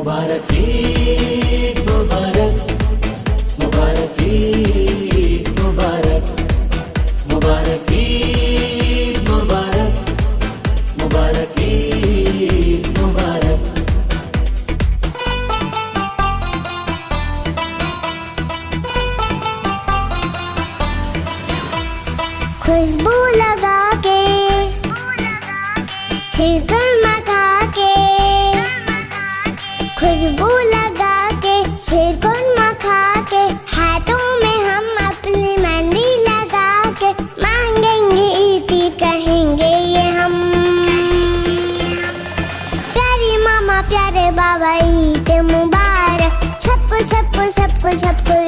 मुबारक ईद मुबारक, मुबारक ईद मुबारक, मुबारक ईद मुबारक, मुबारक ईद मुबारक। खुशबू लगा के छिड़कन मगा के, खुशबू लगा के छिड़कन मगा के, हाथों में हम अपनी मेहंदी लगा के मांगेंगे ईदी कहेंगे ये हम। प्यारी मामा प्यारे बाबा ईद मुबारक, सबको सबको सबको सबको